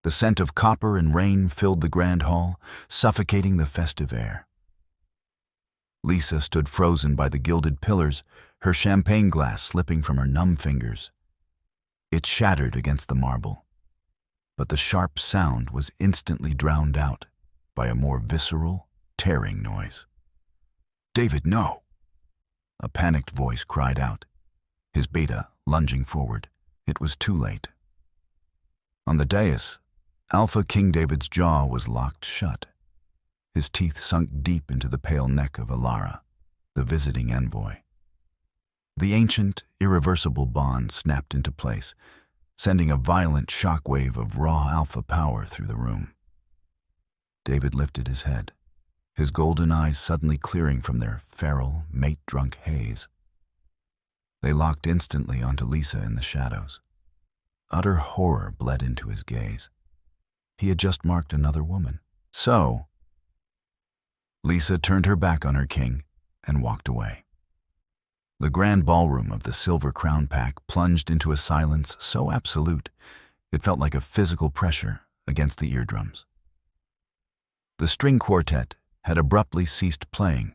The scent of copper and rain filled the grand hall, suffocating the festive air. Lisa stood frozen by the gilded pillars, her champagne glass slipping from her numb fingers. It shattered against the marble, but the sharp sound was instantly drowned out by a more visceral, tearing noise. "David, no!" A panicked voice cried out, his beta lunging forward. It was too late. On the dais, Alpha King David's jaw was locked shut. His teeth sunk deep into the pale neck of Alara, the visiting envoy. The ancient, irreversible bond snapped into place, sending a violent shockwave of raw alpha power through the room. David lifted his head, his golden eyes suddenly clearing from their feral, mate-drunk haze. They locked instantly onto Lisa in the shadows. Utter horror bled into his gaze. He had just marked another woman. So, Lisa turned her back on her king and walked away. The grand ballroom of the Silver Crown Pack plunged into a silence so absolute it felt like a physical pressure against the eardrums. The string quartet had abruptly ceased playing,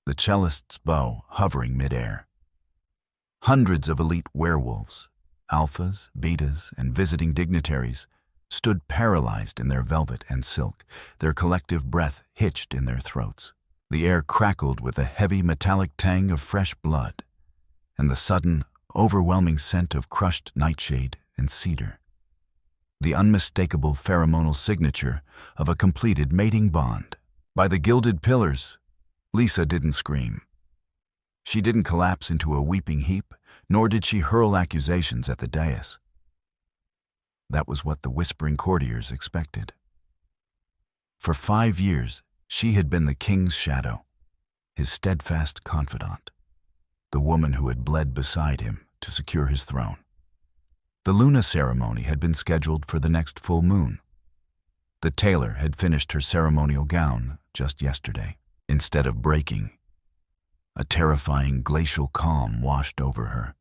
the cellist's bow hovering midair. Hundreds of elite werewolves, alphas, betas, and visiting dignitaries stood paralyzed in their velvet and silk, their collective breath hitched in their throats. The air crackled with a heavy metallic tang of fresh blood, and the sudden, overwhelming scent of crushed nightshade and cedar. The unmistakable pheromonal signature of a completed mating bond. By the gilded pillars, Lisa didn't scream. She didn't collapse into a weeping heap, nor did she hurl accusations at the dais. That was what the whispering courtiers expected. For 5 years, she had been the king's shadow, his steadfast confidant, the woman who had bled beside him to secure his throne. The Luna ceremony had been scheduled for the next full moon. The tailor had finished her ceremonial gown just yesterday. Instead of breaking, a terrifying glacial calm washed over her.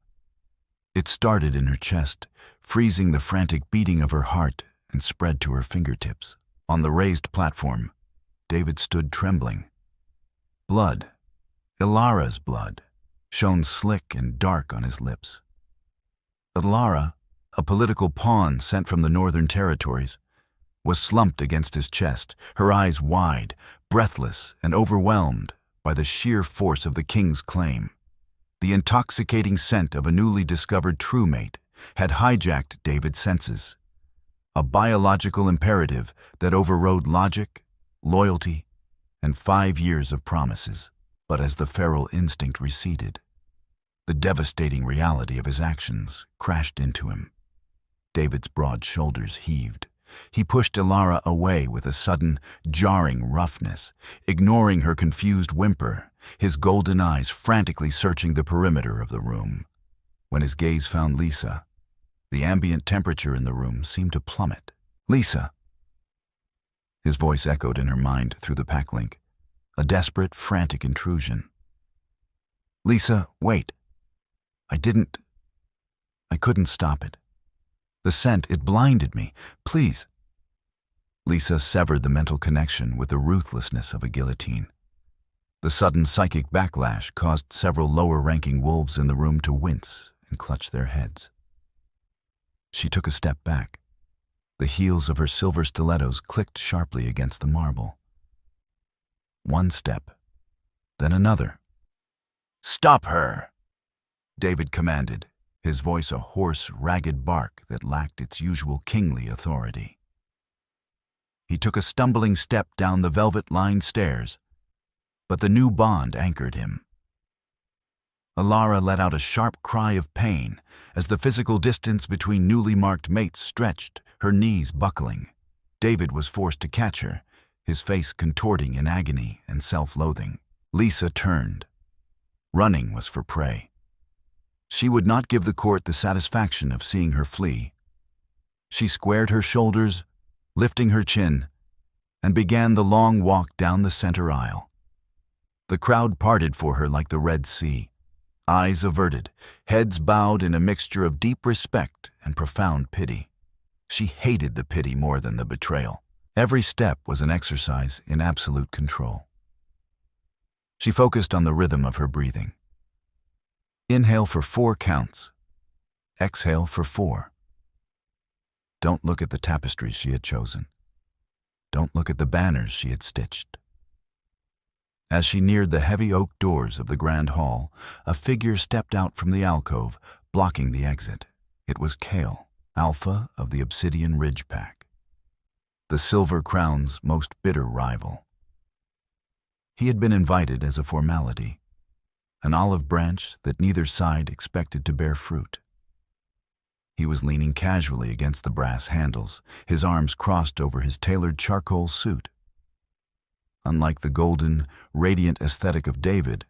It started in her chest, freezing the frantic beating of her heart, and spread to her fingertips. On the raised platform, David stood trembling. Blood, Alara's blood, shone slick and dark on his lips. Alara, a political pawn sent from the Northern Territories, was slumped against his chest, her eyes wide, breathless, and overwhelmed by the sheer force of the king's claim. The intoxicating scent of a newly discovered true mate had hijacked David's senses, a biological imperative that overrode logic, loyalty, and 5 years of promises. But as the feral instinct receded, the devastating reality of his actions crashed into him. David's broad shoulders heaved. He pushed Alara away with a sudden, jarring roughness, ignoring her confused whimper, his golden eyes frantically searching the perimeter of the room. When his gaze found Lisa, the ambient temperature in the room seemed to plummet. "Lisa!" His voice echoed in her mind through the pack link, a desperate, frantic intrusion. "Lisa, wait. I couldn't stop it. The scent, it blinded me. Please." Lisa severed the mental connection with the ruthlessness of a guillotine. The sudden psychic backlash caused several lower-ranking wolves in the room to wince and clutch their heads. She took a step back. The heels of her silver stilettos clicked sharply against the marble. One step, then another. "Stop her!" David commanded, his voice a hoarse, ragged bark that lacked its usual kingly authority. He took a stumbling step down the velvet-lined stairs, but the new bond anchored him. Alara let out a sharp cry of pain as the physical distance between newly marked mates stretched, her knees buckling. David was forced to catch her, his face contorting in agony and self-loathing. Lisa turned. Running was for prey. She would not give the court the satisfaction of seeing her flee. She squared her shoulders, lifting her chin, and began the long walk down the center aisle. The crowd parted for her like the Red Sea, eyes averted, heads bowed in a mixture of deep respect and profound pity. She hated the pity more than the betrayal. Every step was an exercise in absolute control. She focused on the rhythm of her breathing. Inhale for 4 counts. Exhale for 4. Don't look at the tapestries she had chosen. Don't look at the banners she had stitched. As she neared the heavy oak doors of the grand hall, a figure stepped out from the alcove, blocking the exit. It was Kale, Alpha of the Obsidian Ridge Pack, the Silver Crown's most bitter rival. He had been invited as a formality, an olive branch that neither side expected to bear fruit. He was leaning casually against the brass handles, his arms crossed over his tailored charcoal suit. Unlike the golden, radiant aesthetic of David,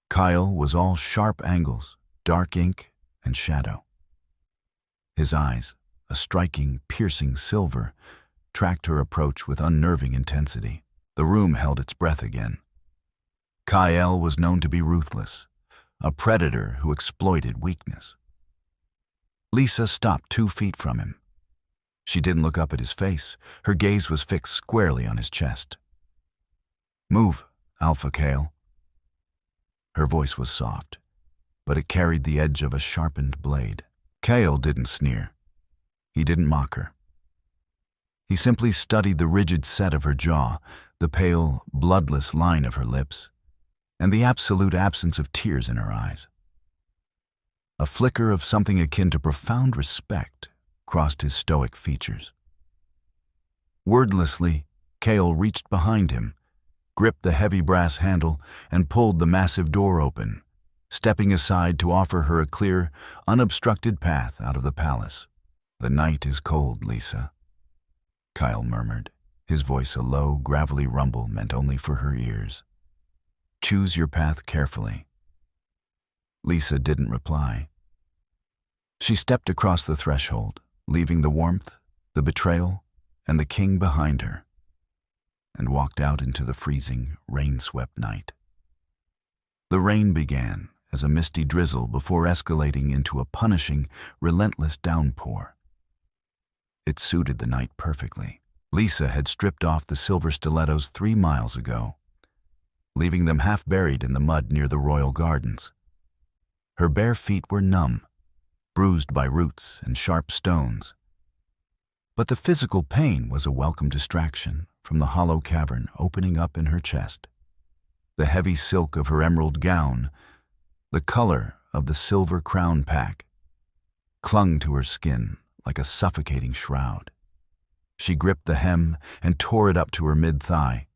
Kyle was all sharp angles, dark ink, and shadow. His eyes, a striking, piercing silver, tracked her approach with unnerving intensity. The room held its breath again. Kyle was known to be ruthless, a predator who exploited weakness. Lisa stopped 2 feet from him. She didn't look up at his face. Her gaze was fixed squarely on his chest. "Move, Alpha Kale." Her voice was soft, but it carried the edge of a sharpened blade. Kale didn't sneer. He didn't mock her. He simply studied the rigid set of her jaw, the pale, bloodless line of her lips, and the absolute absence of tears in her eyes. A flicker of something akin to profound respect crossed his stoic features. Wordlessly, Kale reached behind him, gripped the heavy brass handle, and pulled the massive door open, stepping aside to offer her a clear, unobstructed path out of the palace. "The night is cold, Lisa," Kyle murmured, his voice a low, gravelly rumble meant only for her ears. "Choose your path carefully." Lisa didn't reply. She stepped across the threshold, leaving the warmth, the betrayal, and the king behind her, and walked out into the freezing, rain-swept night. The rain began as a misty drizzle before escalating into a punishing, relentless downpour. It suited the night perfectly. Lisa had stripped off the silver stilettos 3 miles ago, leaving them half buried in the mud near the royal gardens. Her bare feet were numb, bruised by roots and sharp stones. But the physical pain was a welcome distraction from the hollow cavern opening up in her chest. The heavy silk of her emerald gown, the color of the silver crown pack, clung to her skin like a suffocating shroud. She gripped the hem and tore it up to her mid-thigh,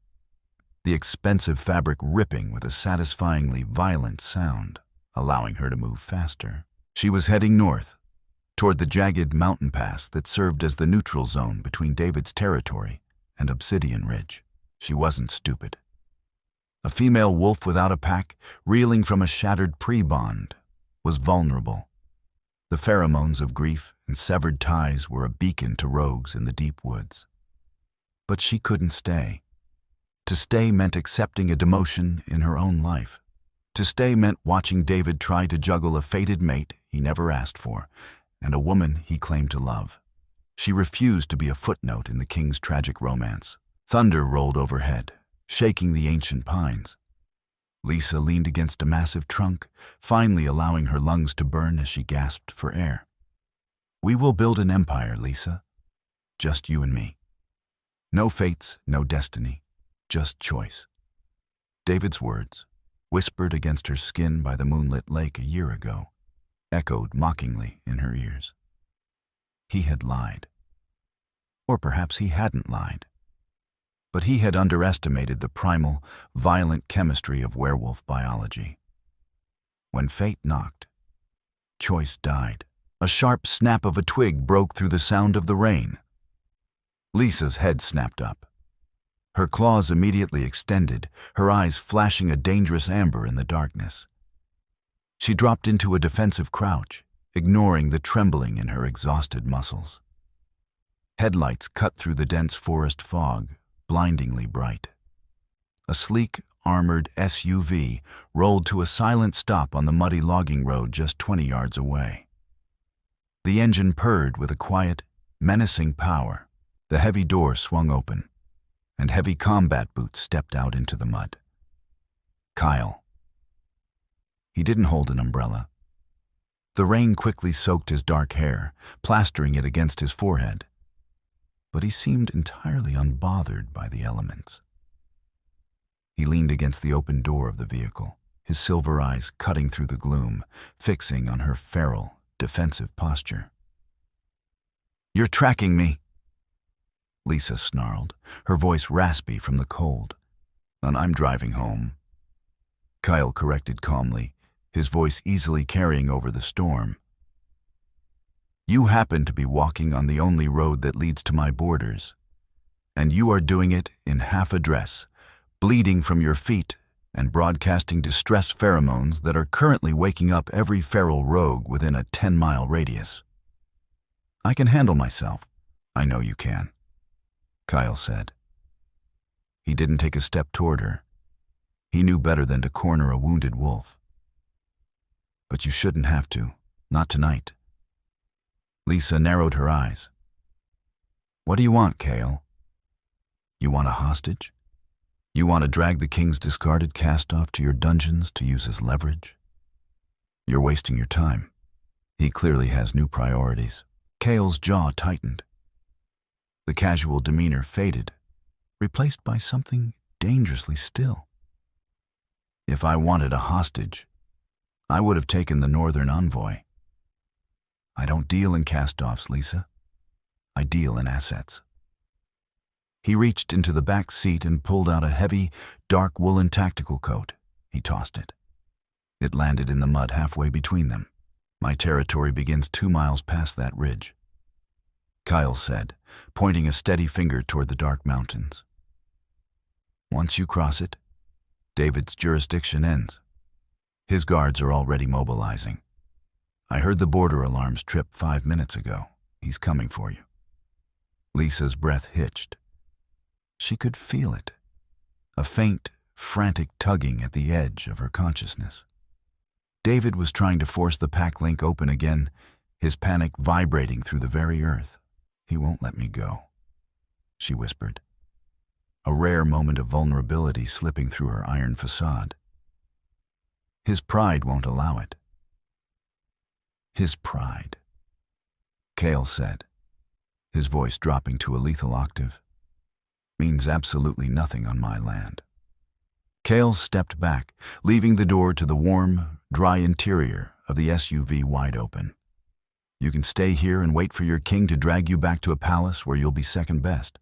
the expensive fabric ripping with a satisfyingly violent sound, allowing her to move faster. She was heading north, toward the jagged mountain pass that served as the neutral zone between David's territory and Obsidian Ridge. She wasn't stupid. A female wolf without a pack, reeling from a shattered pre-bond, was vulnerable. The pheromones of grief and severed ties were a beacon to rogues in the deep woods. But she couldn't stay. To stay meant accepting a demotion in her own life. To stay meant watching David try to juggle a fated mate he never asked for, and a woman he claimed to love. She refused to be a footnote in the king's tragic romance. Thunder rolled overhead, shaking the ancient pines. Lisa leaned against a massive trunk, finally allowing her lungs to burn as she gasped for air. "We will build an empire, Lisa. Just you and me. No fates, no destiny, just choice." David's words, whispered against her skin by the moonlit lake a year ago, echoed mockingly in her ears. He had lied. Or perhaps he hadn't lied. But he had underestimated the primal, violent chemistry of werewolf biology. When fate knocked, choice died. A sharp snap of a twig broke through the sound of the rain. Lisa's head snapped up. Her claws immediately extended, her eyes flashing a dangerous amber in the darkness. She dropped into a defensive crouch, ignoring the trembling in her exhausted muscles. Headlights cut through the dense forest fog, blindingly bright. A sleek, armored SUV rolled to a silent stop on the muddy logging road just 20 yards away. The engine purred with a quiet, menacing power. The heavy door swung open, and heavy combat boots stepped out into the mud. Kyle. He didn't hold an umbrella. The rain quickly soaked his dark hair, plastering it against his forehead. But he seemed entirely unbothered by the elements. He leaned against the open door of the vehicle, his silver eyes cutting through the gloom, fixing on her feral, defensive posture. "You're tracking me," Lisa snarled, her voice raspy from the cold. "And I'm driving home," Kyle corrected calmly, his voice easily carrying over the storm. "You happen to be walking on the only road that leads to my borders, and you are doing it in half a dress, bleeding from your feet and broadcasting distress pheromones that are currently waking up every feral rogue within a 10-mile radius. I can handle myself. I know you can," Kyle said. He didn't take a step toward her. He knew better than to corner a wounded wolf. "But you shouldn't have to, not tonight." Lisa narrowed her eyes. "What do you want, Kale? You want a hostage? You want to drag the king's discarded cast-off to your dungeons to use as leverage? You're wasting your time. He clearly has new priorities." Kale's jaw tightened. The casual demeanor faded, replaced by something dangerously still. "If I wanted a hostage, I would have taken the Northern Envoy. I don't deal in cast-offs, Lisa. I deal in assets." He reached into the back seat and pulled out a heavy, dark woolen tactical coat. He tossed it. It landed in the mud halfway between them. "My territory begins 2 miles past that ridge," Kyle said, pointing a steady finger toward the dark mountains. "Once you cross it, David's jurisdiction ends. His guards are already mobilizing. I heard the border alarms trip 5 minutes ago. He's coming for you." Lisa's breath hitched. She could feel it, a faint, frantic tugging at the edge of her consciousness. David was trying to force the pack link open again, his panic vibrating through the very earth. "He won't let me go," she whispered, a rare moment of vulnerability slipping through her iron facade. "His pride won't allow it." "His pride," Kale said, his voice dropping to a lethal octave, "means absolutely nothing on my land." Kale stepped back, leaving the door to the warm, dry interior of the SUV wide open. "You can stay here and wait for your king to drag you back to a palace where you'll be second best.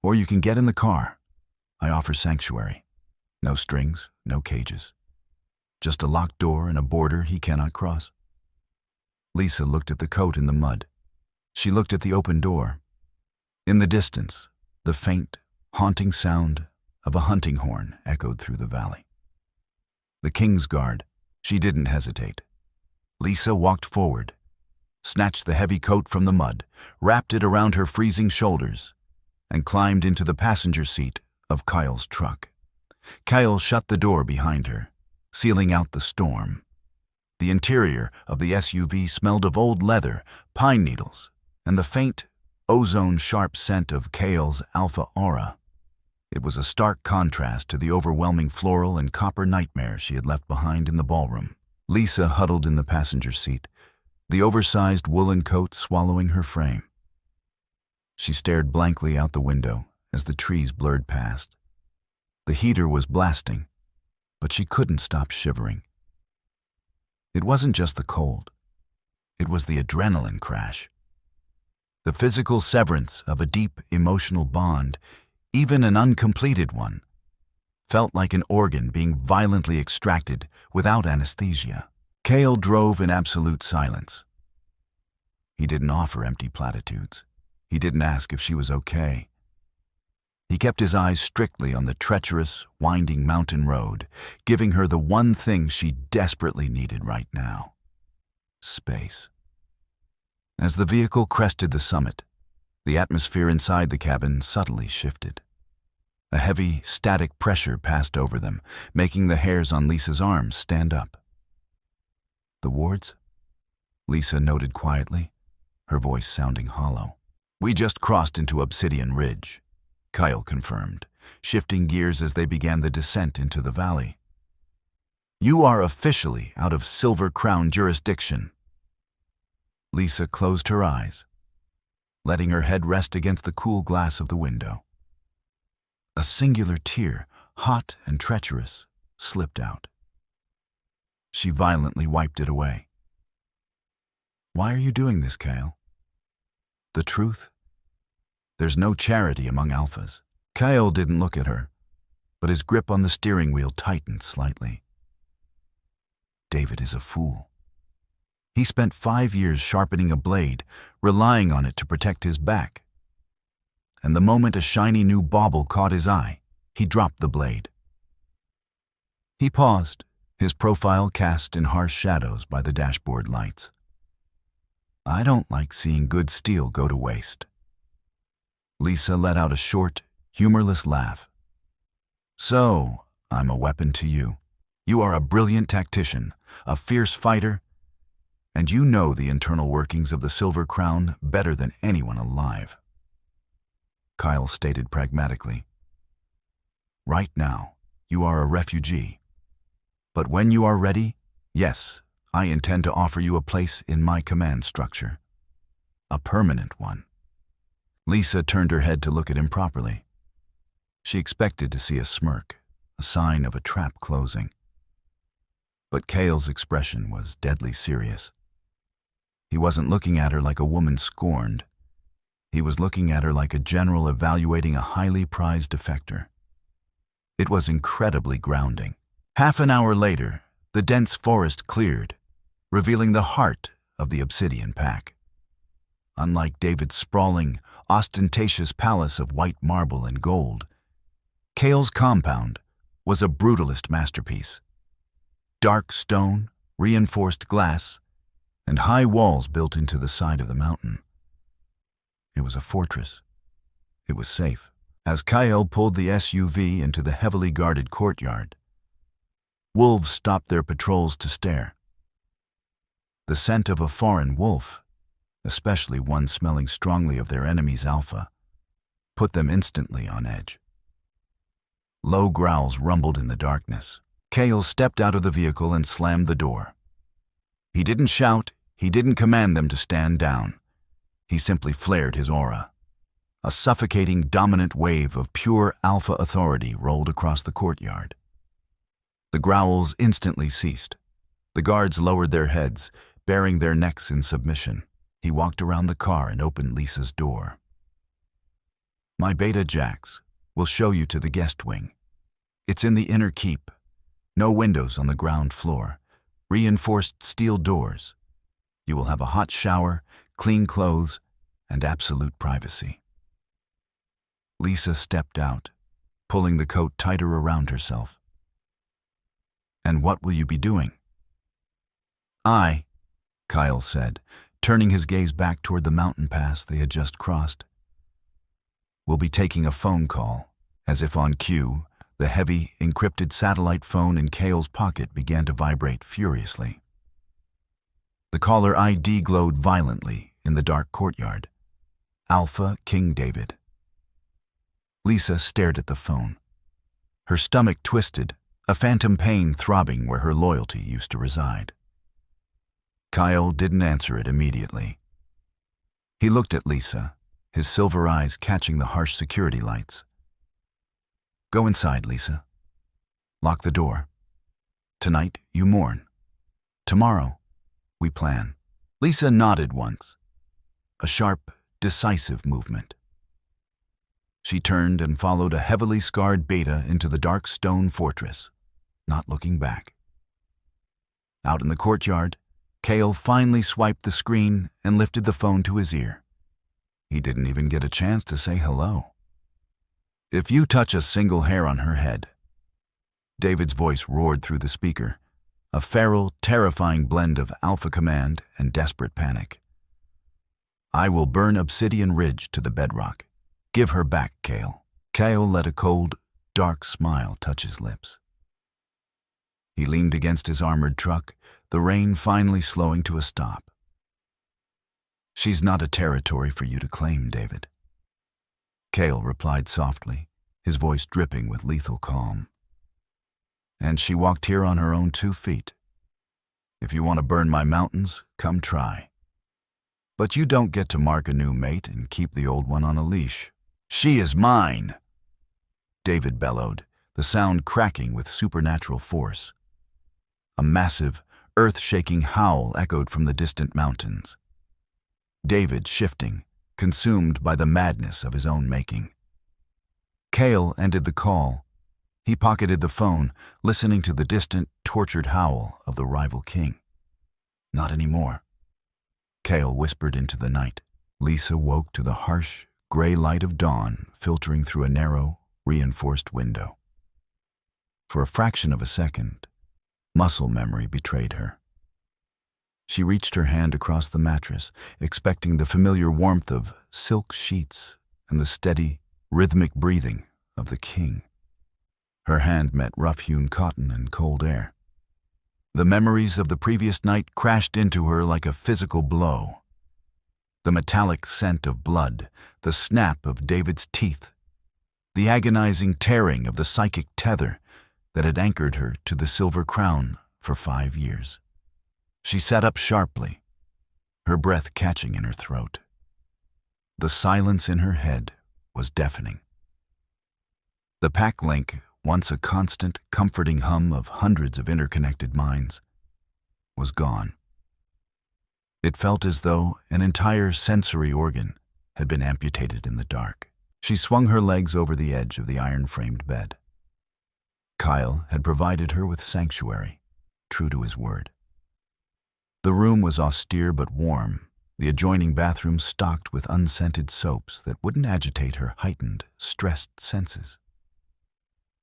Or you can get in the car. I offer sanctuary. No strings, no cages. Just a locked door and a border he cannot cross." Lisa looked at the coat in the mud. She looked at the open door. In the distance, the faint, haunting sound of a hunting horn echoed through the valley. The King's Guard. She didn't hesitate. Lisa walked forward, snatched the heavy coat from the mud, wrapped it around her freezing shoulders, and climbed into the passenger seat of Kyle's truck. Kyle shut the door behind her, sealing out the storm. The interior of the SUV smelled of old leather, pine needles, and the faint, ozone-sharp scent of Kale's Alpha Aura. It was a stark contrast to the overwhelming floral and copper nightmare she had left behind in the ballroom. Lisa huddled in the passenger seat, the oversized woolen coat swallowing her frame. She stared blankly out the window as the trees blurred past. The heater was blasting, but she couldn't stop shivering. It wasn't just the cold. It was the adrenaline crash. The physical severance of a deep emotional bond, even an uncompleted one, felt like an organ being violently extracted without anesthesia. Kale drove in absolute silence. He didn't offer empty platitudes. He didn't ask if she was okay. He kept his eyes strictly on the treacherous, winding mountain road, giving her the one thing she desperately needed right now: space. As the vehicle crested the summit, the atmosphere inside the cabin subtly shifted. A heavy, static pressure passed over them, making the hairs on Lisa's arms stand up. "The wards?" Lisa noted quietly, her voice sounding hollow. We just crossed into Obsidian Ridge, Kyle confirmed, shifting gears as they began the descent into the valley. You are officially out of Silver Crown jurisdiction. Lisa closed her eyes, letting her head rest against the cool glass of the window. A singular tear, hot and treacherous, slipped out. She violently wiped it away. Why are you doing this, Kyle? The truth? There's no charity among alphas. Kyle didn't look at her, but his grip on the steering wheel tightened slightly. David is a fool. He spent 5 years sharpening a blade, relying on it to protect his back. And the moment a shiny new bauble caught his eye, he dropped the blade. He paused, his profile cast in harsh shadows by the dashboard lights. I don't like seeing good steel go to waste. Lisa let out a short, humorless laugh. So, I'm a weapon to you. You are a brilliant tactician, a fierce fighter, and you know the internal workings of the Silver Crown better than anyone alive. Kyle stated pragmatically. Right now, you are a refugee. But when you are ready, yes, I intend to offer you a place in my command structure. A permanent one. Lisa turned her head to look at him properly. She expected to see a smirk, a sign of a trap closing. But Kyle's expression was deadly serious. He wasn't looking at her like a woman scorned. He was looking at her like a general evaluating a highly prized defector. It was incredibly grounding. Half an hour later, the dense forest cleared, revealing the heart of the Obsidian Pack. Unlike David's sprawling, ostentatious palace of white marble and gold, Kyle's compound was a brutalist masterpiece. Dark stone, reinforced glass, and high walls built into the side of the mountain. It was a fortress. It was safe. As Kyle pulled the SUV into the heavily guarded courtyard, wolves stopped their patrols to stare. The scent of a foreign wolf, especially one smelling strongly of their enemy's alpha, put them instantly on edge. Low growls rumbled in the darkness. Kyle stepped out of the vehicle and slammed the door. He didn't shout, he didn't command them to stand down. He simply flared his aura. A suffocating, dominant wave of pure alpha authority rolled across the courtyard. The growls instantly ceased. The guards lowered their heads, baring their necks in submission. He walked around the car and opened Lisa's door. My Beta Jax will show you to the guest wing. It's in the inner keep. No windows on the ground floor. Reinforced steel doors. You will have a hot shower, clean clothes, and absolute privacy. Lisa stepped out, pulling the coat tighter around herself. And what will you be doing? Kyle said, turning his gaze back toward the mountain pass they had just crossed. We'll be taking a phone call. As if on cue, the heavy, encrypted satellite phone in Kyle's pocket began to vibrate furiously. The caller ID glowed violently in the dark courtyard. Alpha King David. Lisa stared at the phone. Her stomach twisted, a phantom pain throbbing where her loyalty used to reside. Kyle didn't answer it immediately. He looked at Lisa, his silver eyes catching the harsh security lights. Go inside, Lisa. Lock the door. Tonight, you mourn. Tomorrow, we plan. Lisa nodded once. A sharp, decisive movement. She turned and followed a heavily scarred Beta into the dark stone fortress, not looking back. Out in the courtyard, Kyle finally swiped the screen and lifted the phone to his ear. He didn't even get a chance to say hello. If you touch a single hair on her head, David's voice roared through the speaker, a feral, terrifying blend of alpha command and desperate panic. I will burn Obsidian Ridge to the bedrock. Give her back, Kyle. Kyle let a cold, dark smile touch his lips. He leaned against his armored truck, the rain finally slowing to a stop. She's not a territory for you to claim, David. Cale replied softly, his voice dripping with lethal calm. And she walked here on her own 2 feet. If you want to burn my mountains, come try. But you don't get to mark a new mate and keep the old one on a leash. She is mine, David bellowed, the sound cracking with supernatural force. A massive, earth-shaking howl echoed from the distant mountains. David shifting, consumed by the madness of his own making. Cale ended the call. He pocketed the phone, listening to the distant, tortured howl of the rival king. Not anymore, Cale whispered into the night. Lisa woke to the harsh, gray light of dawn filtering through a narrow, reinforced window. For a fraction of a second, muscle memory betrayed her. She reached her hand across the mattress, expecting the familiar warmth of silk sheets and the steady, rhythmic breathing of the king. Her hand met rough-hewn cotton and cold air. The memories of the previous night crashed into her like a physical blow. The metallic scent of blood, the snap of David's teeth, the agonizing tearing of the psychic tether that had anchored her to the silver crown for 5 years. She sat up sharply, her breath catching in her throat. The silence in her head was deafening. The pack link, once a constant, comforting hum of hundreds of interconnected minds, was gone. It felt as though an entire sensory organ had been amputated in the dark. She swung her legs over the edge of the iron-framed bed. Kyle had provided her with sanctuary, true to his word. The room was austere but warm, the adjoining bathroom stocked with unscented soaps that wouldn't agitate her heightened, stressed senses.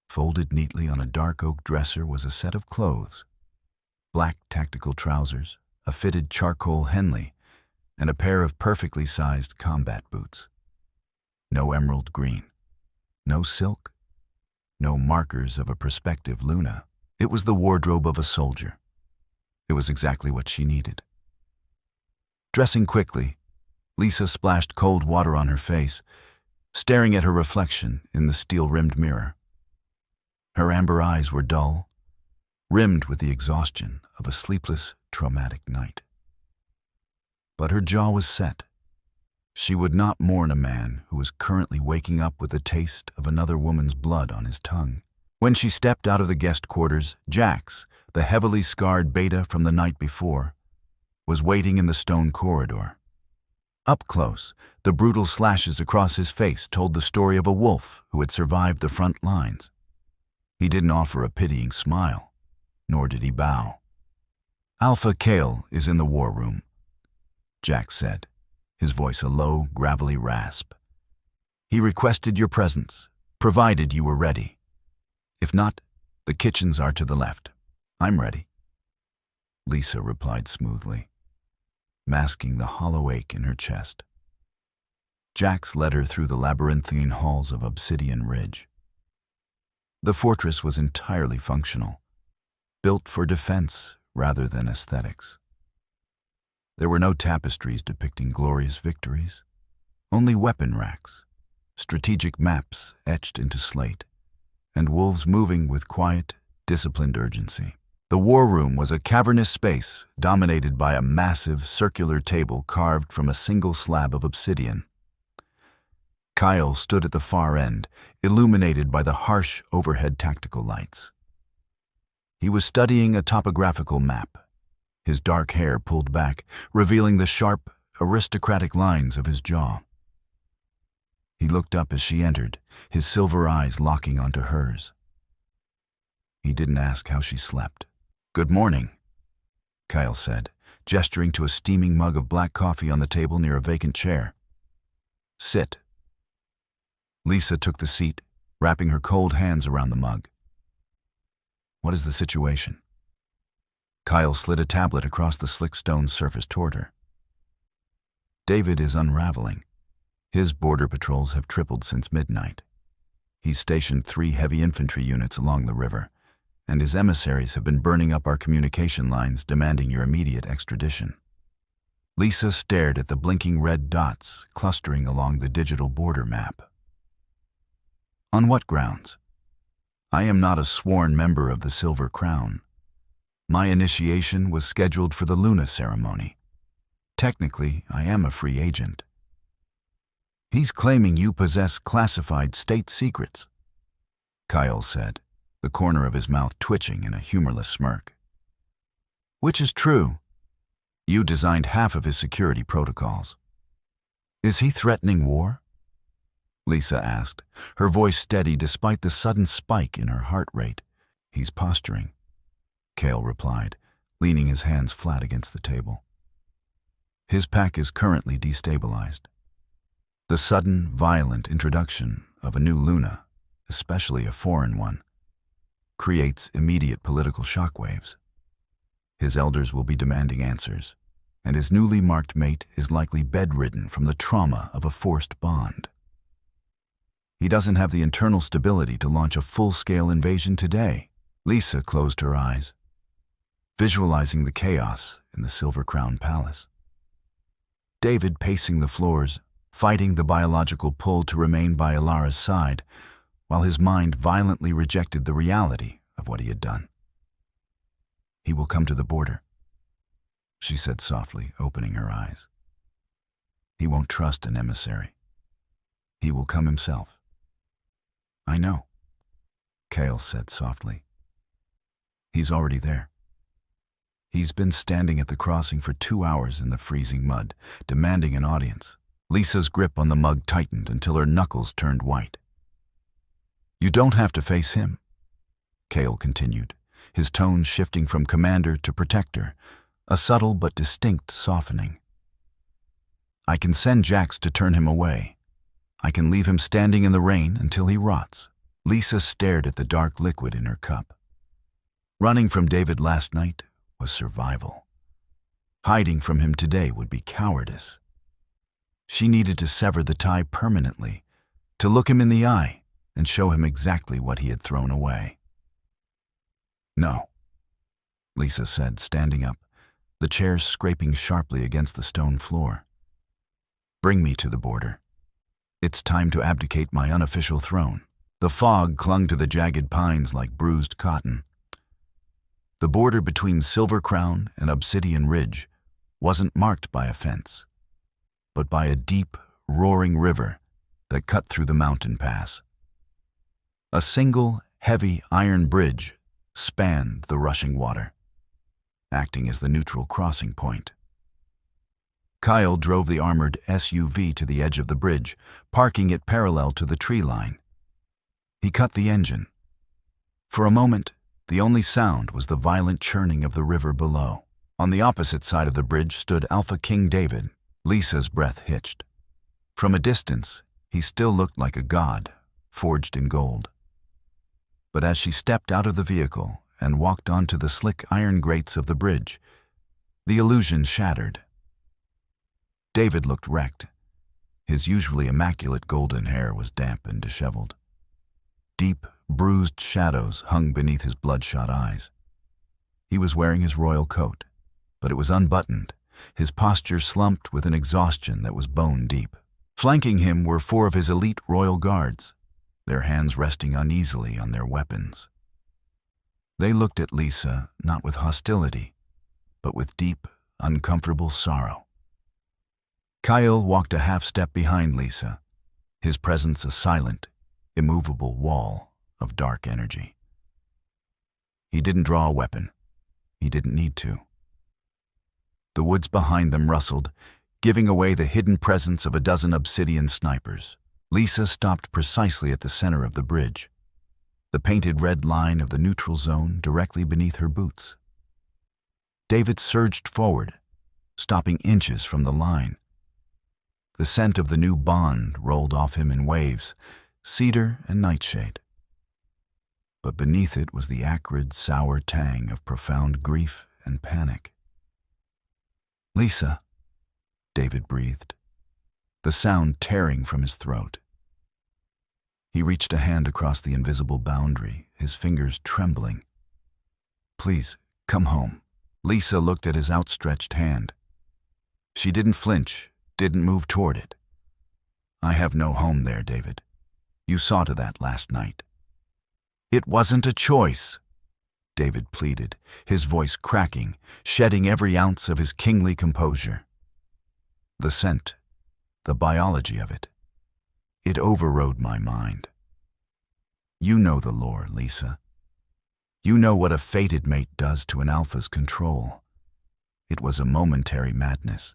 Folded neatly on a dark oak dresser was a set of clothes: black tactical trousers, a fitted charcoal Henley, and a pair of perfectly sized combat boots. No emerald green, no silk, no markers of a prospective Luna. It was the wardrobe of a soldier. It was exactly what she needed. Dressing quickly, Lisa splashed cold water on her face, staring at her reflection in the steel-rimmed mirror. Her amber eyes were dull, rimmed with the exhaustion of a sleepless, traumatic night. But her jaw was set. She would not mourn a man who was currently waking up with the taste of another woman's blood on his tongue. When she stepped out of the guest quarters, Jax, the heavily scarred beta from the night before, was waiting in the stone corridor. Up close, the brutal slashes across his face told the story of a wolf who had survived the front lines. He didn't offer a pitying smile, nor did he bow. "Alpha Cale is in the war room," Jax said, his voice a low, gravelly rasp. "He requested your presence, provided you were ready. If not, the kitchens are to the left. I'm ready," Lisa replied smoothly, masking the hollow ache in her chest. Jax led her through the labyrinthine halls of Obsidian Ridge. The fortress was entirely functional, built for defense rather than aesthetics. There were no tapestries depicting glorious victories, only weapon racks, strategic maps etched into slate, and wolves moving with quiet, disciplined urgency. The war room was a cavernous space dominated by a massive circular table carved from a single slab of obsidian. Kyle stood at the far end, illuminated by the harsh overhead tactical lights. He was studying a topographical map, his dark hair pulled back, revealing the sharp, aristocratic lines of his jaw. He looked up as she entered, his silver eyes locking onto hers. He didn't ask how she slept. "Good morning," Kyle said, gesturing to a steaming mug of black coffee on the table near a vacant chair. "Sit." Lisa took the seat, wrapping her cold hands around the mug. "What is the situation?" Kyle slid a tablet across the slick stone surface toward her. "David is unraveling. His border patrols have tripled since midnight. He's stationed 3 heavy infantry units along the river, and his emissaries have been burning up our communication lines, demanding your immediate extradition." Lisa stared at the blinking red dots clustering along the digital border map. On what grounds? I am not a sworn member of the Silver Crown. My initiation was scheduled for the Luna ceremony. Technically, I am a free agent. He's claiming you possess classified state secrets, Kyle said, the corner of his mouth twitching in a humorless smirk. Which is true. You designed half of his security protocols. Is he threatening war? Lisa asked, her voice steady despite the sudden spike in her heart rate. He's posturing, Kyle replied, leaning his hands flat against the table. His pack is currently destabilized. The sudden, violent introduction of a new Luna, especially a foreign one, creates immediate political shockwaves. His elders will be demanding answers, and his newly marked mate is likely bedridden from the trauma of a forced bond. He doesn't have the internal stability to launch a full-scale invasion today. Lisa closed her eyes, visualizing the chaos in the Silver Crown Palace. David pacing the floors, fighting the biological pull to remain by Alara's side, while his mind violently rejected the reality of what he had done. He will come to the border, she said softly, opening her eyes. He won't trust an emissary. He will come himself. I know, Kale said softly. He's already there. He's been standing at the crossing for 2 hours in the freezing mud, demanding an audience. Lisa's grip on the mug tightened until her knuckles turned white. You don't have to face him, Kale continued, his tone shifting from commander to protector, a subtle but distinct softening. I can send Jax to turn him away. I can leave him standing in the rain until he rots. Lisa stared at the dark liquid in her cup. Running from David last night was survival. Hiding from him today would be cowardice. She needed to sever the tie permanently, to look him in the eye and show him exactly what he had thrown away. No, Lisa said, standing up, the chair scraping sharply against the stone floor. Bring me to the border. It's time to abdicate my unofficial throne. The fog clung to the jagged pines like bruised cotton. The border between Silver Crown and Obsidian Ridge wasn't marked by a fence, but by a deep, roaring river that cut through the mountain pass. A single, heavy iron bridge spanned the rushing water, acting as the neutral crossing point. Kyle drove the armored SUV to the edge of the bridge, parking it parallel to the tree line. He cut the engine. For a moment, the only sound was the violent churning of the river below. On the opposite side of the bridge stood Alpha King David. Lisa's breath hitched. From a distance, he still looked like a god, forged in gold. But as she stepped out of the vehicle and walked onto the slick iron grates of the bridge, the illusion shattered. David looked wrecked. His usually immaculate golden hair was damp and disheveled. Deep, bruised shadows hung beneath his bloodshot eyes. He was wearing his royal coat, but it was unbuttoned, his posture slumped with an exhaustion that was bone deep. Flanking him were 4 of his elite royal guards, their hands resting uneasily on their weapons. They looked at Lisa not with hostility, but with deep, uncomfortable sorrow. Kyle walked a half-step behind Lisa, his presence a silent, immovable wall of dark energy. He didn't draw a weapon. He didn't need to. The woods behind them rustled, giving away the hidden presence of a dozen obsidian snipers. Lisa stopped precisely at the center of the bridge, the painted red line of the neutral zone directly beneath her boots. David surged forward, stopping inches from the line. The scent of the new bond rolled off him in waves, cedar and nightshade. But beneath it was the acrid, sour tang of profound grief and panic. Lisa, David breathed, the sound tearing from his throat. He reached a hand across the invisible boundary, his fingers trembling. Please, come home. Lisa looked at his outstretched hand. She didn't flinch, didn't move toward it. I have no home there, David. You saw to that last night. It wasn't a choice, David pleaded, his voice cracking, shedding every ounce of his kingly composure. The scent, the biology of it, it overrode my mind. You know the lore, Lisa. You know what a fated mate does to an alpha's control. It was a momentary madness.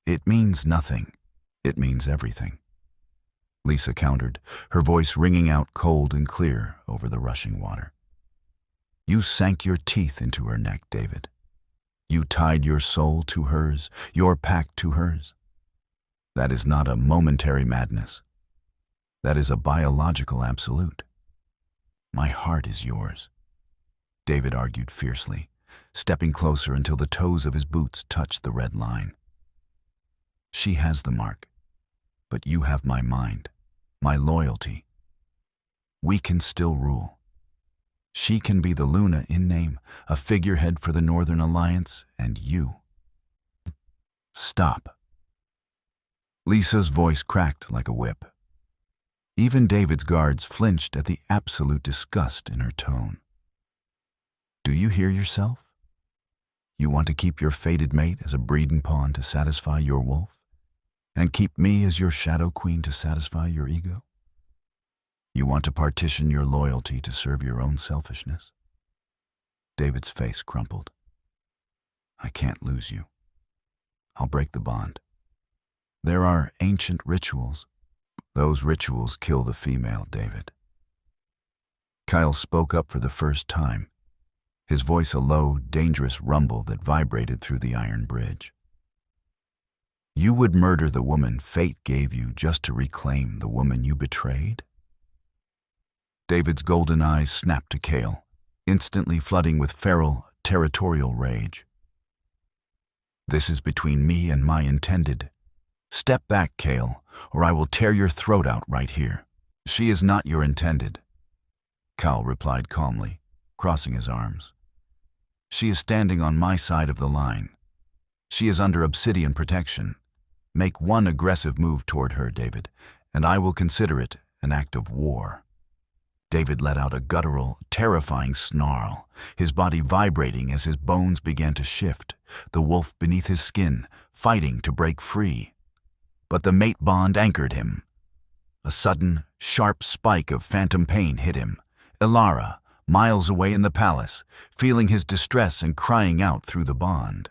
It means nothing. It means everything. Lisa countered, her voice ringing out cold and clear over the rushing water. You sank your teeth into her neck, David. You tied your soul to hers, your pact to hers. That is not a momentary madness. That is a biological absolute. My heart is yours, David argued fiercely, stepping closer until the toes of his boots touched the red line. She has the mark, but you have my mind, my loyalty. We can still rule. She can be the Luna in name, a figurehead for the Northern Alliance, and you. Stop. Lisa's voice cracked like a whip. Even David's guards flinched at the absolute disgust in her tone. Do you hear yourself? You want to keep your fated mate as a breeding pawn to satisfy your wolf, and keep me as your shadow queen to satisfy your ego? You want to partition your loyalty to serve your own selfishness? David's face crumpled. I can't lose you. I'll break the bond. There are ancient rituals. Those rituals kill the female, David. Kyle spoke up for the first time, his voice a low, dangerous rumble that vibrated through the iron bridge. You would murder the woman fate gave you just to reclaim the woman you betrayed? David's golden eyes snapped to Kale, instantly flooding with feral, territorial rage. This is between me and my intended. Step back, Kale, or I will tear your throat out right here. She is not your intended, Kyle replied calmly, crossing his arms. She is standing on my side of the line. She is under obsidian protection. Make one aggressive move toward her, David, and I will consider it an act of war. David let out a guttural, terrifying snarl, his body vibrating as his bones began to shift, the wolf beneath his skin, fighting to break free. But the mate bond anchored him. A sudden, sharp spike of phantom pain hit him. Ilara, miles away in the palace, feeling his distress and crying out through the bond.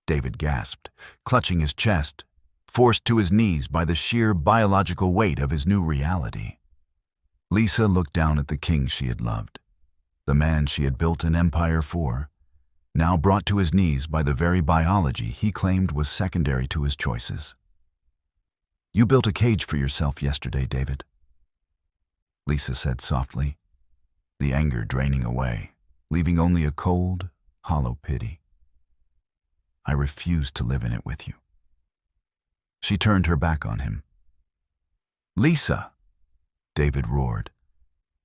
David gasped, clutching his chest, forced to his knees by the sheer biological weight of his new reality. Lisa looked down at the king she had loved, the man she had built an empire for, now brought to his knees by the very biology he claimed was secondary to his choices. You built a cage for yourself yesterday, David, Lisa said softly, the anger draining away, leaving only a cold, hollow pity. I refuse to live in it with you. She turned her back on him. Lisa! David roared,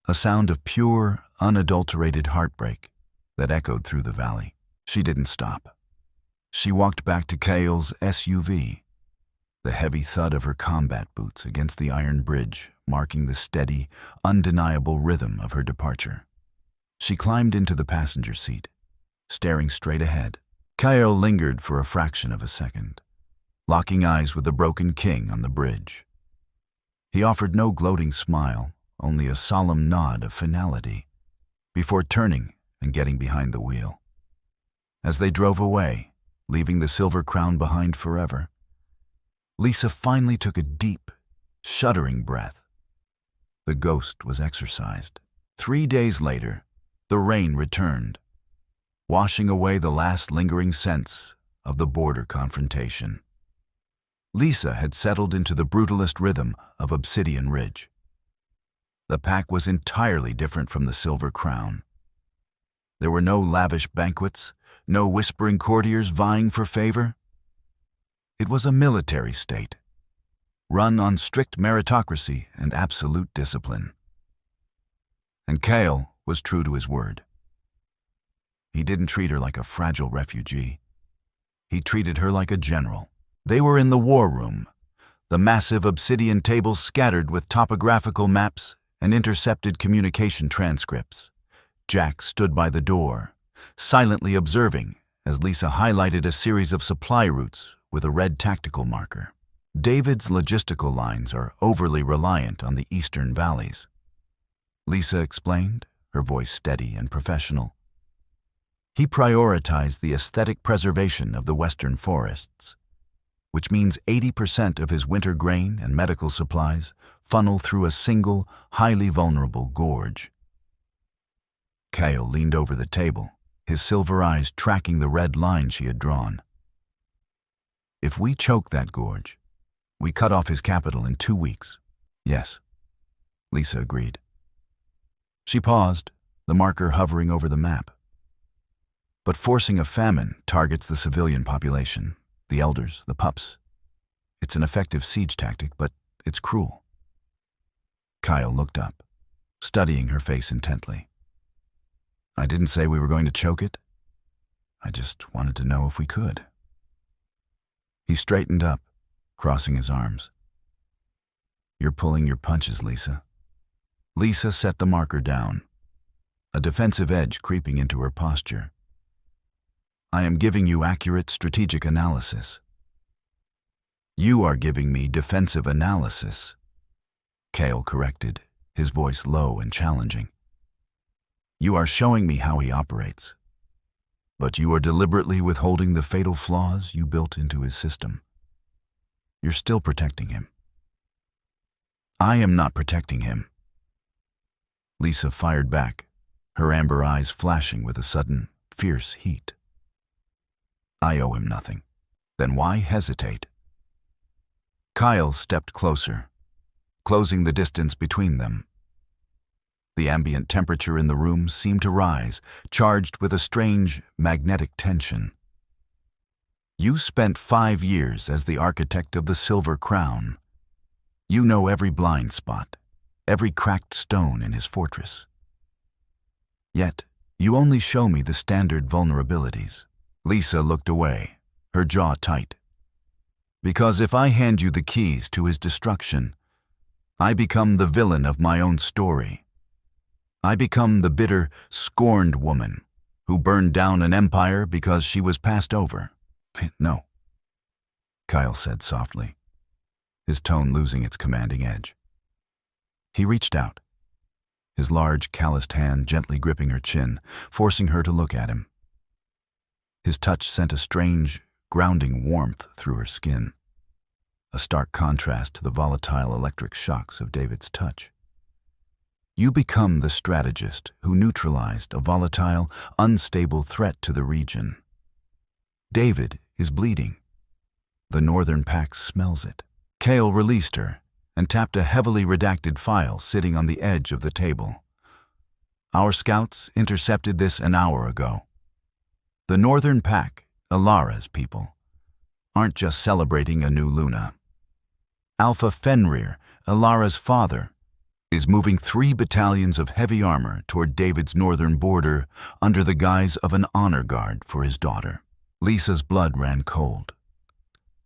a sound of pure, unadulterated heartbreak that echoed through the valley. She didn't stop. She walked back to Kale's SUV, the heavy thud of her combat boots against the iron bridge marking the steady, undeniable rhythm of her departure. She climbed into the passenger seat, staring straight ahead. Kyle lingered for a fraction of a second, locking eyes with the broken king on the bridge. He offered no gloating smile, only a solemn nod of finality, before turning and getting behind the wheel. As they drove away, leaving the silver crown behind forever, Lisa finally took a deep, shuddering breath. The ghost was exorcised. 3 days later, the rain returned, washing away the last lingering sense of the border confrontation. Lisa had settled into the brutalist rhythm of Obsidian Ridge. The pack was entirely different from the Silver Crown. There were no lavish banquets, no whispering courtiers vying for favor. It was a military state, run on strict meritocracy and absolute discipline. And Kale was true to his word. He didn't treat her like a fragile refugee. He treated her like a general. They were in the war room, the massive obsidian table scattered with topographical maps and intercepted communication transcripts. Jack stood by the door, silently observing as Lisa highlighted a series of supply routes with a red tactical marker. David's logistical lines are overly reliant on the eastern valleys, Lisa explained, her voice steady and professional. He prioritized the aesthetic preservation of the western forests, which means 80% of his winter grain and medical supplies funnel through a single, highly vulnerable gorge. Kyle leaned over the table, his silver eyes tracking the red line she had drawn. If we choke that gorge, we cut off his capital in 2 weeks. Yes, Lisa agreed. She paused, the marker hovering over the map. But forcing a famine targets the civilian population, the elders, the pups. It's an effective siege tactic, but it's cruel. Kyle looked up, studying her face intently. I didn't say we were going to choke it. I just wanted to know if we could. He straightened up, crossing his arms. You're pulling your punches, Lisa. Lisa set the marker down, a defensive edge creeping into her posture. I am giving you accurate strategic analysis. You are giving me defensive analysis, Kale corrected, his voice low and challenging. You are showing me how he operates, but you are deliberately withholding the fatal flaws you built into his system. You're still protecting him. I am not protecting him. Lisa fired back, her amber eyes flashing with a sudden, fierce heat. I owe him nothing. Then why hesitate? Kyle stepped closer, closing the distance between them. The ambient temperature in the room seemed to rise, charged with a strange, magnetic tension. You spent 5 years as the architect of the Silver Crown. You know every blind spot, every cracked stone in his fortress. Yet, you only show me the standard vulnerabilities. Lisa looked away, her jaw tight. Because if I hand you the keys to his destruction, I become the villain of my own story. I become the bitter, scorned woman who burned down an empire because she was passed over. No, Kyle said softly, his tone losing its commanding edge. He reached out, his large, calloused hand gently gripping her chin, forcing her to look at him. His touch sent a strange, grounding warmth through her skin, a stark contrast to the volatile electric shocks of David's touch. You become the strategist who neutralized a volatile, unstable threat to the region. David is bleeding. The Northern Pack smells it. Kale released her and tapped a heavily redacted file sitting on the edge of the table. Our scouts intercepted this an hour ago. The Northern Pack, Alara's people, aren't just celebrating a new Luna. Alpha Fenrir, Alara's father, is moving 3 battalions of heavy armor toward David's northern border under the guise of an honor guard for his daughter. Lisa's blood ran cold.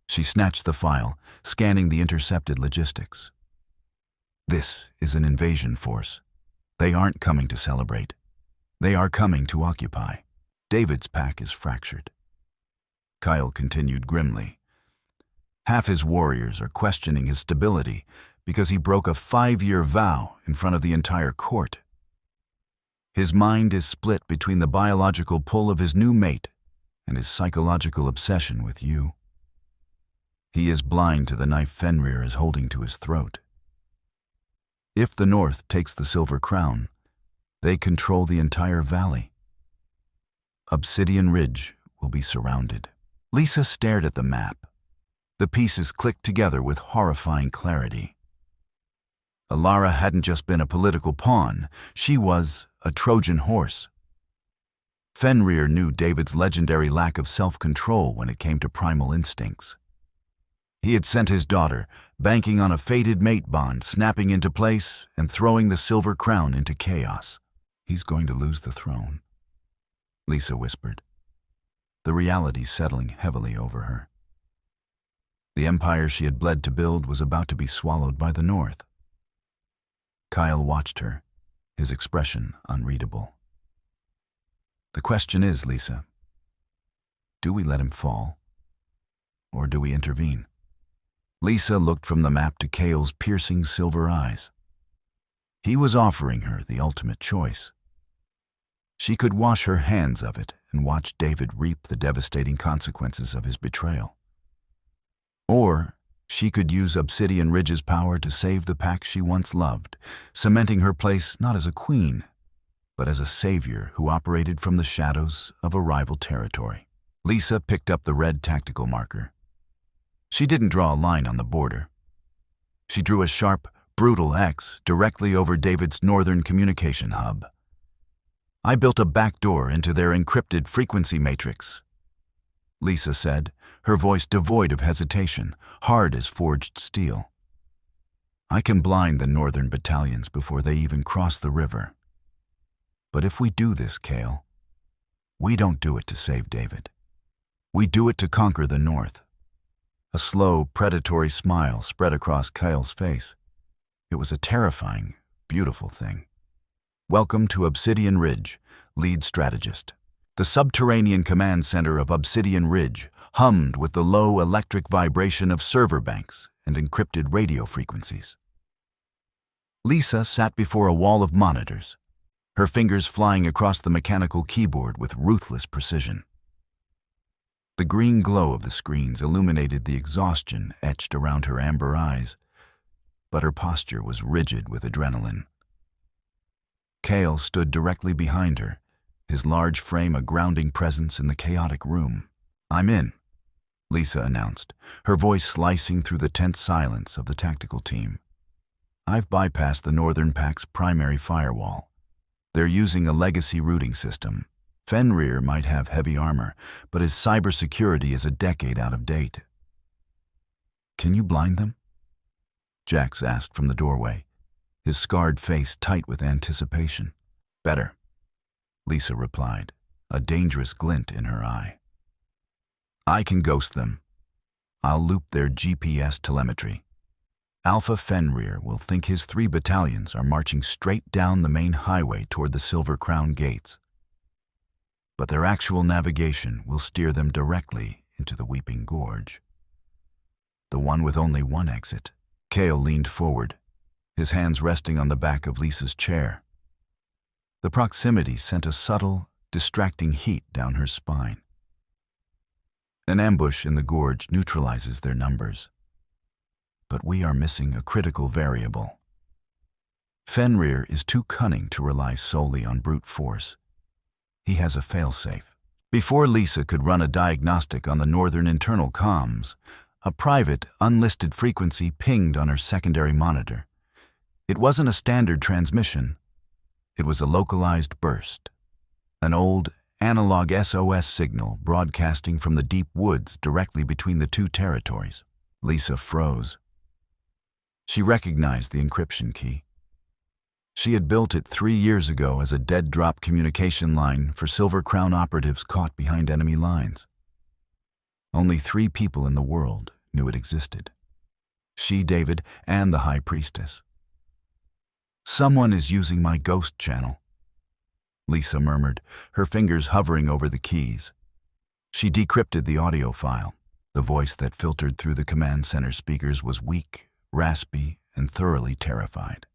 She snatched the file, scanning the intercepted logistics. This is an invasion force. They aren't coming to celebrate. They are coming to occupy. David's pack is fractured. Kyle continued grimly. Half his warriors are questioning his stability because he broke a 5-year vow in front of the entire court. His mind is split between the biological pull of his new mate and his psychological obsession with you. He is blind to the knife Fenrir is holding to his throat. If the North takes the Silver Crown, they control the entire valley. Obsidian Ridge will be surrounded. Lisa stared at the map. The pieces clicked together with horrifying clarity. Alara hadn't just been a political pawn, she was a Trojan horse. Fenrir knew David's legendary lack of self-control when it came to primal instincts. He had sent his daughter, banking on a fated mate bond snapping into place and throwing the Silver Crown into chaos. He's going to lose the throne, Lisa whispered. the reality settling heavily over her. The empire she had bled to build was about to be swallowed by the North. Kyle watched her, his expression unreadable. The question is, Lisa, do we let him fall, or do we intervene? Lisa looked from the map to Cale's piercing silver eyes. He was offering her the ultimate choice. She could wash her hands of it and watch David reap the devastating consequences of his betrayal. Or she could use Obsidian Ridge's power to save the pack she once loved, cementing her place not as a queen, but as a savior who operated from the shadows of a rival territory. Lisa picked up the red tactical marker. She didn't draw a line on the border. She drew a sharp, brutal X directly over David's northern communication hub. I built a backdoor into their encrypted frequency matrix, Lisa said, her voice devoid of hesitation, hard as forged steel. I can blind the northern battalions before they even cross the river. But if we do this, Cale, we don't do it to save David. We do it to conquer the North. A slow, predatory smile spread across Kyle's face. It was a terrifying, beautiful thing. Welcome to Obsidian Ridge, lead strategist. The subterranean command center of Obsidian Ridge hummed with the low electric vibration of server banks and encrypted radio frequencies. Lisa sat before a wall of monitors, her fingers flying across the mechanical keyboard with ruthless precision. The green glow of the screens illuminated the exhaustion etched around her amber eyes, but her posture was rigid with adrenaline. Cale stood directly behind her, his large frame a grounding presence in the chaotic room. I'm in, Lisa announced, her voice slicing through the tense silence of the tactical team. I've bypassed the Northern Pack's primary firewall. They're using a legacy routing system. Fenrir might have heavy armor, but his cybersecurity is a decade out of date. Can you blind them? Jax asked from the doorway, his scarred face tight with anticipation. Better, Lisa replied, a dangerous glint in her eye. I can ghost them. I'll loop their GPS telemetry. Alpha Fenrir will think his 3 battalions are marching straight down the main highway toward the Silver Crown gates. But their actual navigation will steer them directly into the Weeping Gorge. The one with only one exit. Cale leaned forward, his hands resting on the back of Lisa's chair. The proximity sent a subtle, distracting heat down her spine. An ambush in the gorge neutralizes their numbers. But we are missing a critical variable. Fenrir is too cunning to rely solely on brute force. He has a failsafe. Before Lisa could run a diagnostic on the northern internal comms, a private, unlisted frequency pinged on her secondary monitor. It wasn't a standard transmission. It was a localized burst, an old, analog SOS signal broadcasting from the deep woods directly between the 2 territories. Lisa froze. She recognized the encryption key. She had built it 3 years ago as a dead-drop communication line for Silver Crown operatives caught behind enemy lines. Only 3 people in the world knew it existed. She, David, and the High Priestess. Someone is using my ghost channel, Lisa murmured, her fingers hovering over the keys. She decrypted the audio file. The voice that filtered through the command center speakers was weak, raspy, and thoroughly terrified.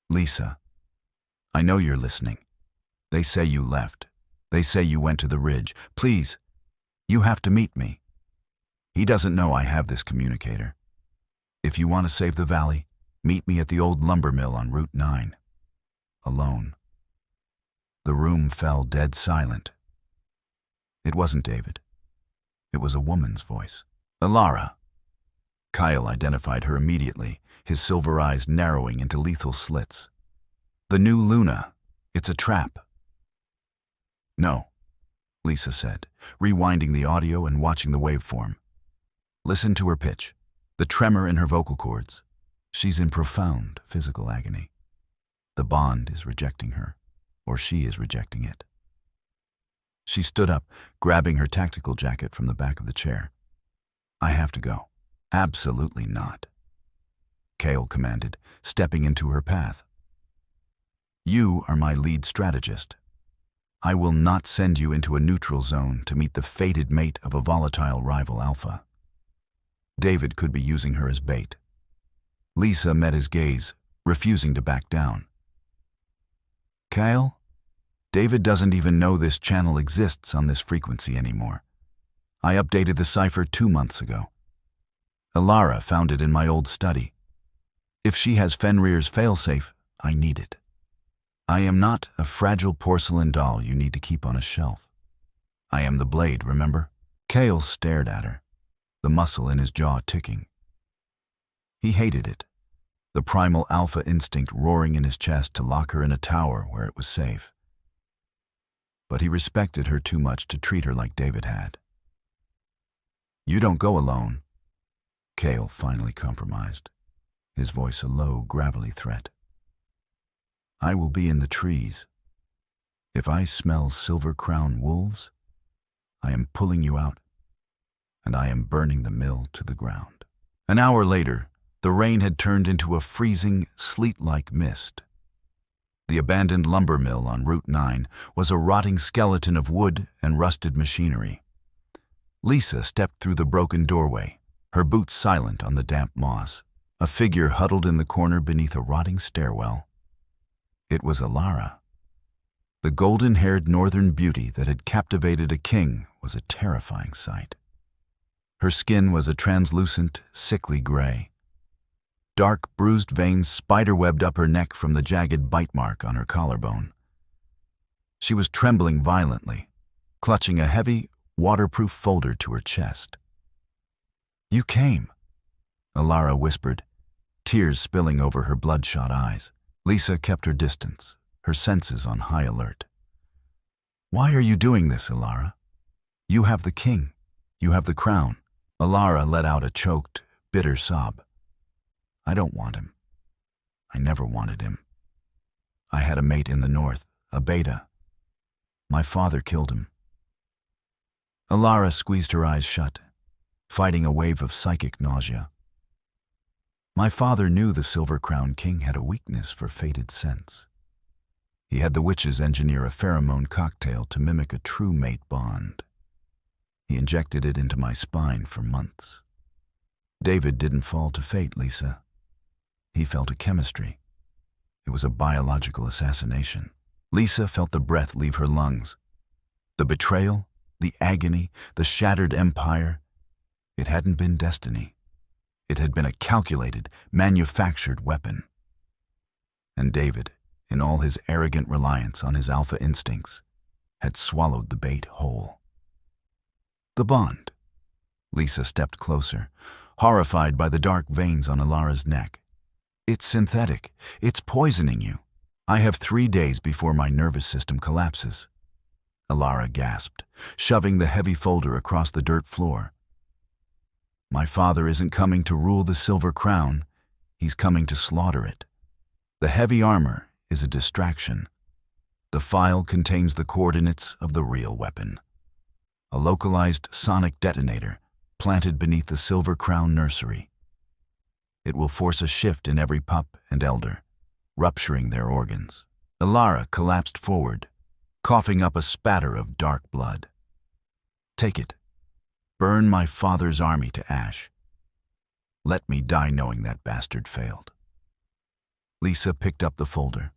Lisa, I know you're listening. They say you left. They say you went to the ridge. Please, you have to meet me. He doesn't know I have this communicator. If you want to save the valley, meet me at the old lumber mill on Route 9. Alone. The room fell dead silent. It wasn't David. It was a woman's voice. Alara. Kyle identified her immediately, his silver eyes narrowing into lethal slits. The new Luna. It's a trap. No, Lisa said, rewinding the audio and watching the waveform. Listen to her pitch, the tremor in her vocal cords. She's in profound physical agony. The bond is rejecting her, or she is rejecting it. She stood up, grabbing her tactical jacket from the back of the chair. I have to go. Absolutely not, Kale commanded, stepping into her path. You are my lead strategist. I will not send you into a neutral zone to meet the fated mate of a volatile rival alpha. David could be using her as bait. Lisa met his gaze, refusing to back down. Kyle, David doesn't even know this channel exists on this frequency anymore. I updated the cipher 2 months ago. Alara found it in my old study. If she has Fenrir's failsafe, I need it. I am not a fragile porcelain doll you need to keep on a shelf. I am the blade, remember? Kale stared at her, the muscle in his jaw ticking. He hated it, the primal alpha instinct roaring in his chest to lock her in a tower where it was safe. But he respected her too much to treat her like David had. You don't go alone, Kale finally compromised, his voice a low, gravelly threat. I will be in the trees. If I smell Silver Crown wolves, I am pulling you out, and I am burning the mill to the ground. An hour later, the rain had turned into a freezing, sleet-like mist. The abandoned lumber mill on Route 9 was a rotting skeleton of wood and rusted machinery. Lisa stepped through the broken doorway, her boots silent on the damp moss, a figure huddled in the corner beneath a rotting stairwell. It was Alara. The golden-haired northern beauty that had captivated a king was a terrifying sight. Her skin was a translucent, sickly gray. Dark, bruised veins spiderwebbed up her neck from the jagged bite mark on her collarbone. She was trembling violently, clutching a heavy, waterproof folder to her chest. You came, Alara whispered, tears spilling over her bloodshot eyes. Lisa kept her distance, her senses on high alert. Why are you doing this, Alara? You have the king. You have the crown. Alara let out a choked, bitter sob. I don't want him. I never wanted him. I had a mate in the north, a beta. My father killed him. Alara squeezed her eyes shut, fighting a wave of psychic nausea. My father knew the Silver Crown King had a weakness for fated scents. He had the witches engineer a pheromone cocktail to mimic a true mate bond. He injected it into my spine for months. David didn't fall to fate, Lisa. He fell to chemistry. It was a biological assassination. Lisa felt the breath leave her lungs. The betrayal, the agony, the shattered empire. It hadn't been destiny. It had been a calculated, manufactured weapon. And David, in all his arrogant reliance on his alpha instincts, had swallowed the bait whole. The bond. Lisa stepped closer, horrified by the dark veins on Alara's neck. It's synthetic. It's poisoning you. I have 3 days before my nervous system collapses. Alara gasped, shoving the heavy folder across the dirt floor. My father isn't coming to rule the Silver Crown. He's coming to slaughter it. The heavy armor is a distraction. The file contains the coordinates of the real weapon. A localized sonic detonator planted beneath the Silver Crown nursery. It will force a shift in every pup and elder, rupturing their organs. Alara collapsed forward, coughing up a spatter of dark blood. Take it. Burn my father's army to ash. Let me die knowing that bastard failed. Lisa picked up the folder.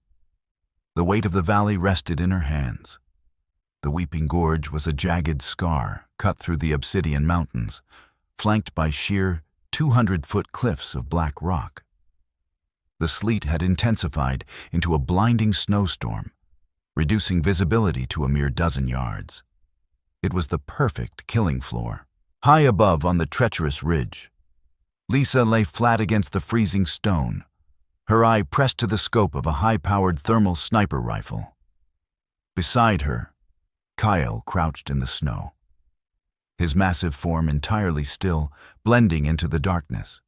The weight of the valley rested in her hands. The Weeping Gorge was a jagged scar cut through the Obsidian Mountains, flanked by sheer 200-foot cliffs of black rock. The sleet had intensified into a blinding snowstorm, reducing visibility to a mere dozen yards. It was the perfect killing floor. High above on the treacherous ridge, Lisa lay flat against the freezing stone, her eye pressed to the scope of a high-powered thermal sniper rifle. Beside her, Kyle crouched in the snow, his massive form entirely still, blending into the darkness.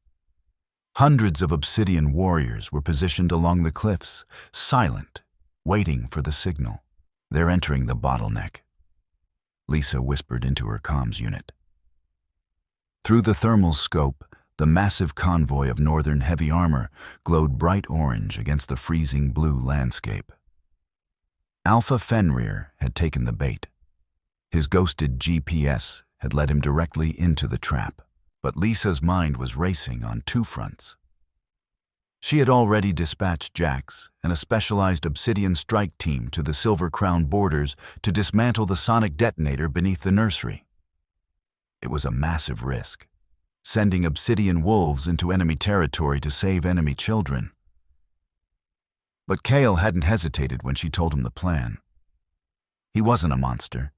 Hundreds of obsidian warriors were positioned along the cliffs, silent, waiting for the signal. They're entering the bottleneck, Lisa whispered into her comms unit. Through the thermal scope, the massive convoy of Northern heavy armor glowed bright orange against the freezing blue landscape. Alpha Fenrir had taken the bait. His ghosted GPS had led him directly into the trap, but Lisa's mind was racing on two fronts. She had already dispatched Jax and a specialized Obsidian strike team to the Silver Crown borders to dismantle the sonic detonator beneath the nursery. It was a massive risk, sending Obsidian wolves into enemy territory to save enemy children. But Kale hadn't hesitated when she told him the plan. He wasn't a monster.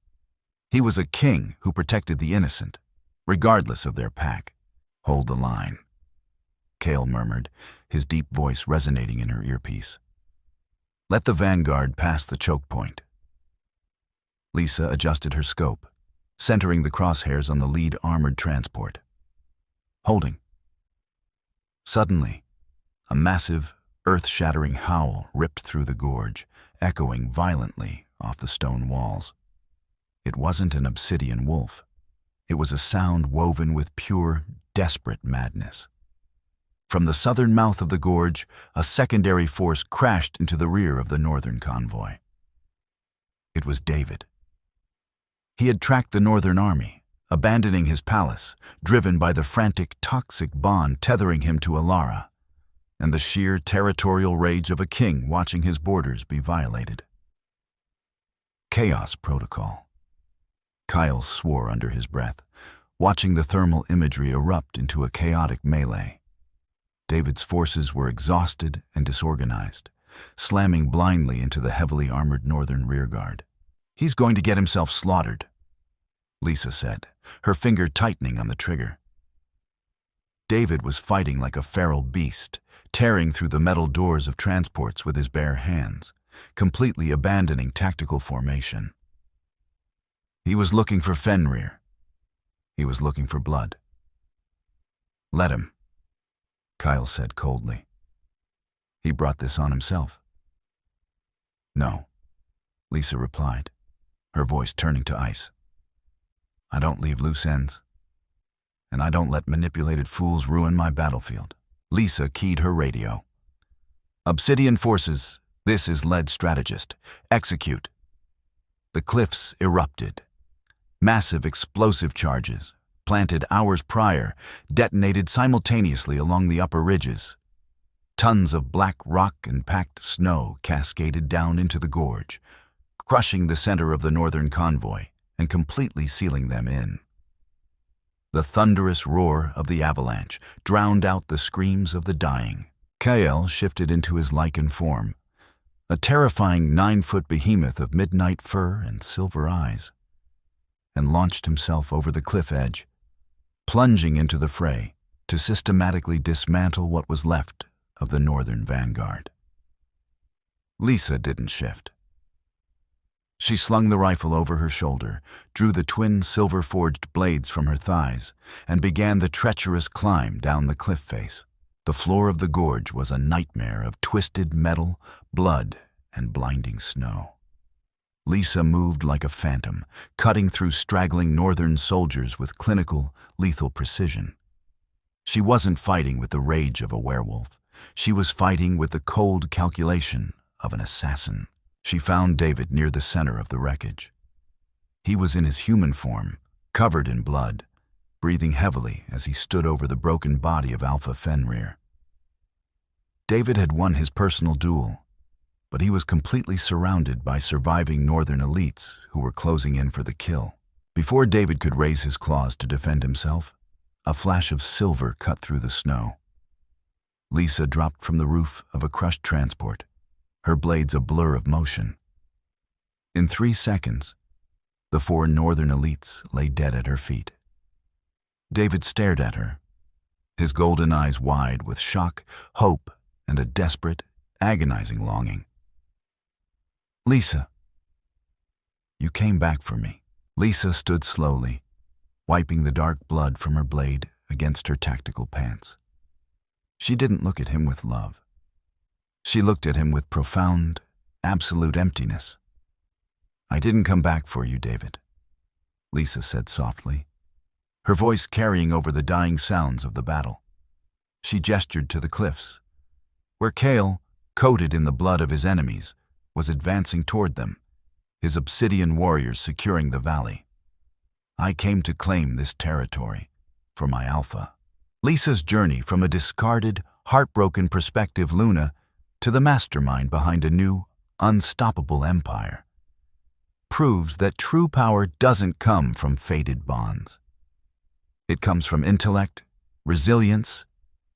He was a king who protected the innocent, regardless of their pack. "Hold the line," Kale murmured, his deep voice resonating in her earpiece. "Let the vanguard pass the choke point." Lisa adjusted her scope, centering the crosshairs on the lead armored transport. "Holding." Suddenly, a massive, earth-shattering howl ripped through the gorge, echoing violently off the stone walls. It wasn't an obsidian wolf. It was a sound woven with pure, desperate madness. From the southern mouth of the gorge, a secondary force crashed into the rear of the northern convoy. It was David. He had tracked the northern army, abandoning his palace, driven by the frantic, toxic bond tethering him to Alara, and the sheer territorial rage of a king watching his borders be violated. Chaos protocol. Kyle swore under his breath, watching the thermal imagery erupt into a chaotic melee. David's forces were exhausted and disorganized, slamming blindly into the heavily armored northern rearguard. "He's going to get himself slaughtered," Lisa said, her finger tightening on the trigger. David was fighting like a feral beast, tearing through the metal doors of transports with his bare hands, completely abandoning tactical formation. He was looking for Fenrir. He was looking for blood. "Let him," Kyle said coldly. "He brought this on himself." "No," Lisa replied, her voice turning to ice. "I don't leave loose ends, and I don't let manipulated fools ruin my battlefield." Lisa keyed her radio. "Obsidian forces, this is lead strategist. Execute." The cliffs erupted. Massive explosive charges, planted hours prior, detonated simultaneously along the upper ridges. Tons of black rock and packed snow cascaded down into the gorge, crushing the center of the northern convoy and completely sealing them in. The thunderous roar of the avalanche drowned out the screams of the dying. Kael shifted into his lichen form, a terrifying 9-foot behemoth of midnight fur and silver eyes, and launched himself over the cliff edge, plunging into the fray to systematically dismantle what was left of the northern vanguard. Lisa didn't shift. She slung the rifle over her shoulder, drew the twin silver-forged blades from her thighs, and began the treacherous climb down the cliff face. The floor of the gorge was a nightmare of twisted metal, blood, and blinding snow. Lisa moved like a phantom, cutting through straggling northern soldiers with clinical, lethal precision. She wasn't fighting with the rage of a werewolf. She was fighting with the cold calculation of an assassin. She found David near the center of the wreckage. He was in his human form, covered in blood, breathing heavily as he stood over the broken body of Alpha Fenrir. David had won his personal duel, but he was completely surrounded by surviving northern elites who were closing in for the kill. Before David could raise his claws to defend himself, a flash of silver cut through the snow. Lisa dropped from the roof of a crushed transport, her blades a blur of motion. In 3 seconds, the 4 northern elites lay dead at her feet. David stared at her, his golden eyes wide with shock, hope, and a desperate, agonizing longing. "Lisa, you came back for me." Lisa stood slowly, wiping the dark blood from her blade against her tactical pants. She didn't look at him with love. She looked at him with profound, absolute emptiness. "I didn't come back for you, David. Lisa said softly, her voice carrying over the dying sounds of the battle. She gestured to the cliffs, where Chaol, coated in the blood of his enemies, was advancing toward them, his obsidian warriors securing the valley. I came to claim this territory for my Alpha. Lisa's journey from a discarded, heartbroken prospective Luna to the mastermind behind a new, unstoppable empire proves that true power doesn't come from faded bonds. It comes from intellect, resilience,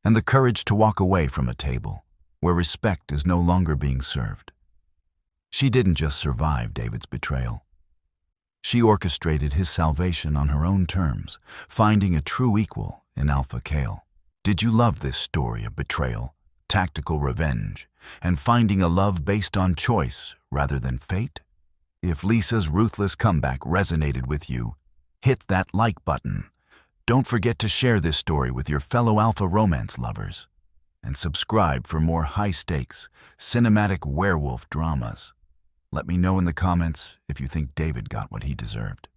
and the courage to walk away from a table where respect is no longer being served. She didn't just survive David's betrayal. She orchestrated his salvation on her own terms, finding a true equal in Alpha Chaol. Did you love this story of betrayal, tactical revenge, and finding a love based on choice rather than fate? If Lisa's ruthless comeback resonated with you, hit that like button. Don't forget to share this story with your fellow Alpha romance lovers. And subscribe for more high-stakes, cinematic werewolf dramas. Let me know in the comments if you think David got what he deserved.